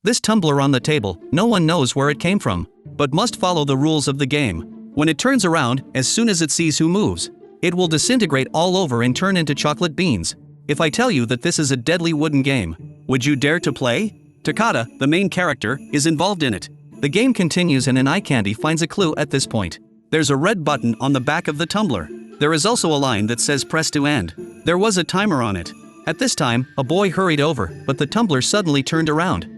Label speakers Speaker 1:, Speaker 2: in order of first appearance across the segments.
Speaker 1: This tumbler on the table, no one knows where it came from, but must follow the rules of the game. When it turns around, as soon as it sees who moves, it will disintegrate all over and turn into chocolate beans. If I tell you that this is a deadly wooden game, would you dare to play? Takata, the main character, is involved in it. The game continues and an eye candy finds a clue at this point. There's a red button on the back of the tumbler. There is also a line that says press to end. There was a timer on it. At this time, a boy hurried over, but the tumbler suddenly turned around.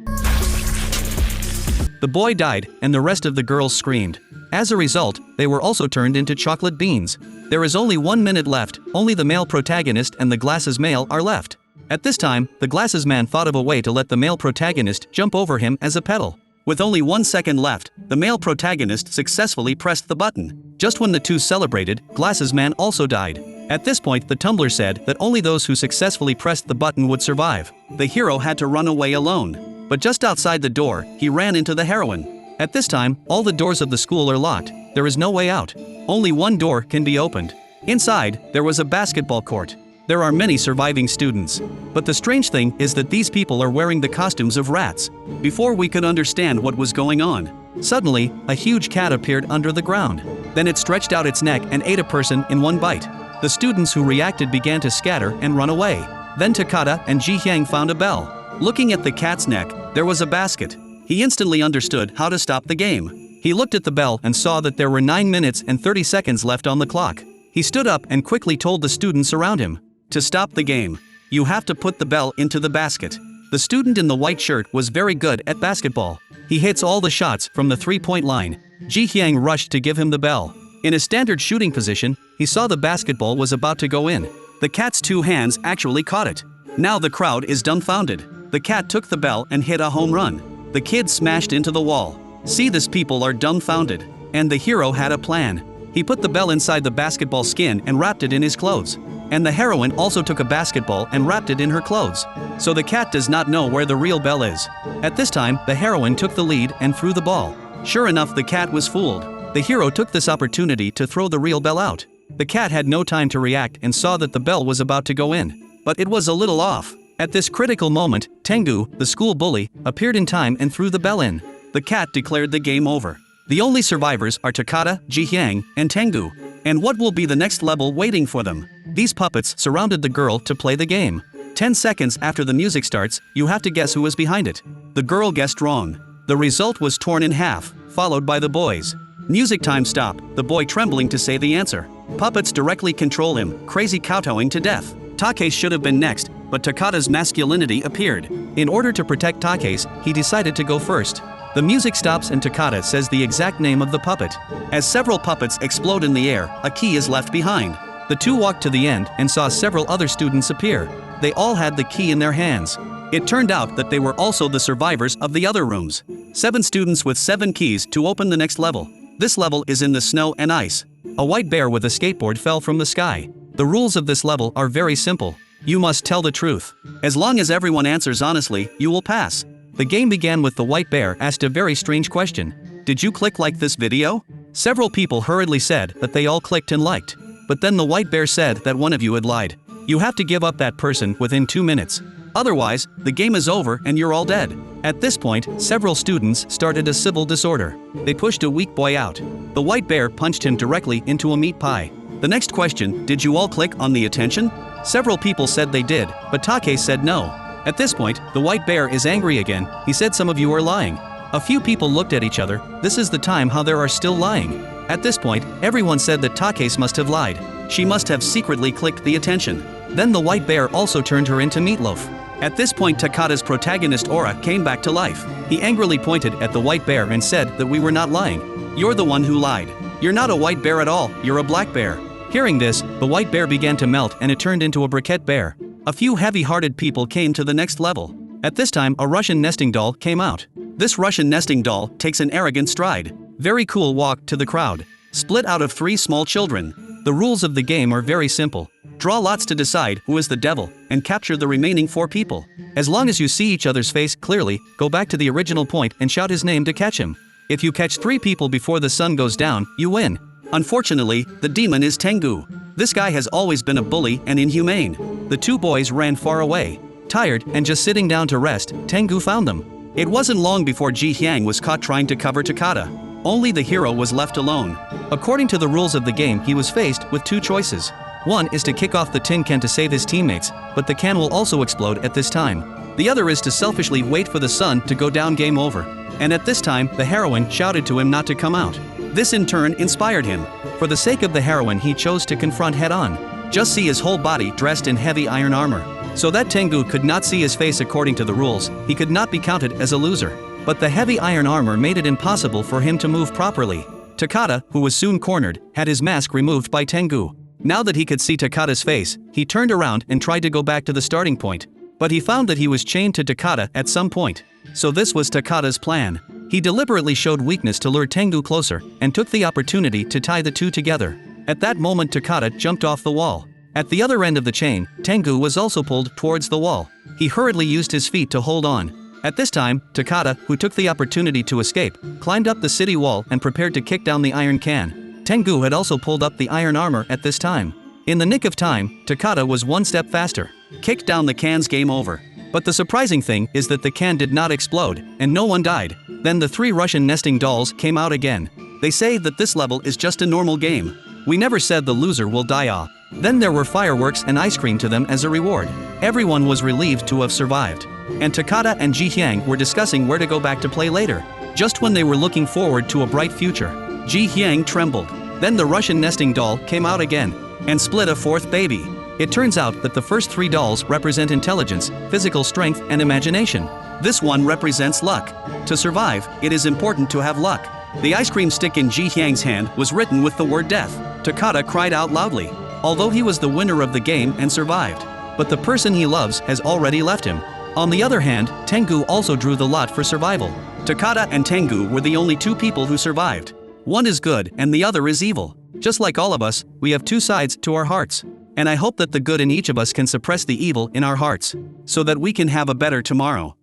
Speaker 1: The boy died, and the rest of the girls screamed. As a result, they were also turned into chocolate beans. There is only 1 minute left, only the male protagonist and the glasses male are left. At this time, the glasses man thought of a way to let the male protagonist jump over him as a pedal. With only 1 second left, the male protagonist successfully pressed the button. Just when the two celebrated, glasses man also died. At this point, the tumbler said that only those who successfully pressed the button would survive. The hero had to run away alone. But just outside the door, he ran into the heroine. At this time, all the doors of the school are locked. There is no way out. Only one door can be opened. Inside, there was a basketball court. There are many surviving students. But the strange thing is that these people are wearing the costumes of rats. Before we could understand what was going on, suddenly, a huge cat appeared under the ground. Then it stretched out its neck and ate a person in one bite. The students who reacted began to scatter and run away. Then Takata and Ji Hyang found a bell. Looking at the cat's neck, there was a basket. He instantly understood how to stop the game. He looked at the bell and saw that there were 9 minutes and 30 seconds left on the clock. He stood up and quickly told the students around him, "To stop the game, you have to put the bell into the basket." The student in the white shirt was very good at basketball. He hits all the shots from the three-point line. Ji Hyang rushed to give him the bell. In a standard shooting position, he saw the basketball was about to go in. The cat's 2 hands actually caught it. Now the crowd is dumbfounded. The cat took the bell and hit a home run. The kid smashed into the wall. See, this people are dumbfounded. And the hero had a plan. He put the bell inside the basketball skin and wrapped it in his clothes. And the heroine also took a basketball and wrapped it in her clothes. So the cat does not know where the real bell is. At this time, the heroine took the lead and threw the ball. Sure enough, the cat was fooled. The hero took this opportunity to throw the real bell out. The cat had no time to react and saw that the bell was about to go in. But it was a little off. At this critical moment, Tengu, the school bully, appeared in time and threw the bell in. The cat declared the game over. The only survivors are Takata, Ji Hyang, and Tengu. And what will be the next level waiting for them? These puppets surrounded the girl to play the game. 10 seconds after the music starts, you have to guess who is behind it. The girl guessed wrong. The result was torn in half, followed by the boys. Music time stop, the boy trembling to say the answer. Puppets directly control him, crazy kowtowing to death. Takase should have been next, but Takata's masculinity appeared. In order to protect Takase, he decided to go first. The music stops and Takata says the exact name of the puppet. As several puppets explode in the air, a key is left behind. The two walked to the end and saw several other students appear. They all had the key in their hands. It turned out that they were also the survivors of the other rooms. 7 students with 7 keys to open the next level. This level is in the snow and ice. A white bear with a skateboard fell from the sky. The rules of this level are very simple. You must tell the truth. As long as everyone answers honestly, you will pass. The game began with the white bear asked a very strange question. Did you click like this video? Several people hurriedly said that they all clicked and liked. But then the white bear said that one of you had lied. You have to give up that person within 2 minutes. Otherwise, the game is over and you're all dead. At this point, several students started a civil disorder. They pushed a weak boy out. The white bear punched him directly into a meat pie. The next question, did you all click on the attention? Several people said they did, but Takase said no. At this point, the white bear is angry again. He said some of you are lying. A few people looked at each other. This is the time how there are still lying. At this point, everyone said that Takase must have lied. She must have secretly clicked the attention. Then the white bear also turned her into meatloaf. At this point, Takata's protagonist aura came back to life. He angrily pointed at the white bear and said that we were not lying. You're the one who lied. You're not a white bear at all, you're a black bear. Hearing this, the white bear began to melt and it turned into a briquette bear. A few heavy-hearted people came to the next level. At this time, a Russian nesting doll came out. This Russian nesting doll takes an arrogant stride. Very cool walk to the crowd. Split out of 3 small children. The rules of the game are very simple. Draw lots to decide who is the devil, and capture the remaining 4 people. As long as you see each other's face clearly, go back to the original point and shout his name to catch him. If you catch 3 people before the sun goes down, you win. Unfortunately, the demon is Tengu. This guy has always been a bully and inhumane. The 2 boys ran far away. Tired and just sitting down to rest, Tengu found them. It wasn't long before Ji Hyang was caught trying to cover Takada. Only the hero was left alone. According to the rules of the game, he was faced with two choices. One is to kick off the tin can to save his teammates, but the can will also explode at this time. The other is to selfishly wait for the sun to go down, game over. And at this time, the heroine shouted to him not to come out. This in turn inspired him. For the sake of the heroine, he chose to confront head-on. Just see his whole body dressed in heavy iron armor. So that Tengu could not see his face according to the rules, he could not be counted as a loser. But the heavy iron armor made it impossible for him to move properly. Takada, who was soon cornered, had his mask removed by Tengu. Now that he could see Takada's face, he turned around and tried to go back to the starting point. But he found that he was chained to Takada at some point. So this was Takada's plan. He deliberately showed weakness to lure Tengu closer, and took the opportunity to tie the two together. At that moment, Takada jumped off the wall. At the other end of the chain, Tengu was also pulled towards the wall. He hurriedly used his feet to hold on. At this time, Takada, who took the opportunity to escape, climbed up the city wall and prepared to kick down the iron can. Tengu had also pulled up the iron armor at this time. In the nick of time, Takada was one step faster. Kicked down the can's, game over. But the surprising thing is that the can did not explode, and no one died. Then the three Russian nesting dolls came out again. They say that this level is just a normal game. We never said the loser will die off. Then there were fireworks and ice cream to them as a reward. Everyone was relieved to have survived. And Takada and Ji Hyang were discussing where to go back to play later. Just when they were looking forward to a bright future, Ji Hyang trembled. Then the Russian nesting doll came out again and split a fourth baby. It turns out that the first three dolls represent intelligence, physical strength, and imagination. This one represents luck. To survive, it is important to have luck. The ice cream stick in Ji Hyang's hand was written with the word death. Takada cried out loudly, although he was the winner of the game and survived. But the person he loves has already left him. On the other hand, Tengu also drew the lot for survival. Takada and Tengu were the only two people who survived. One is good and the other is evil. Just like all of us, we have two sides to our hearts. And I hope that the good in each of us can suppress the evil in our hearts, so that we can have a better tomorrow.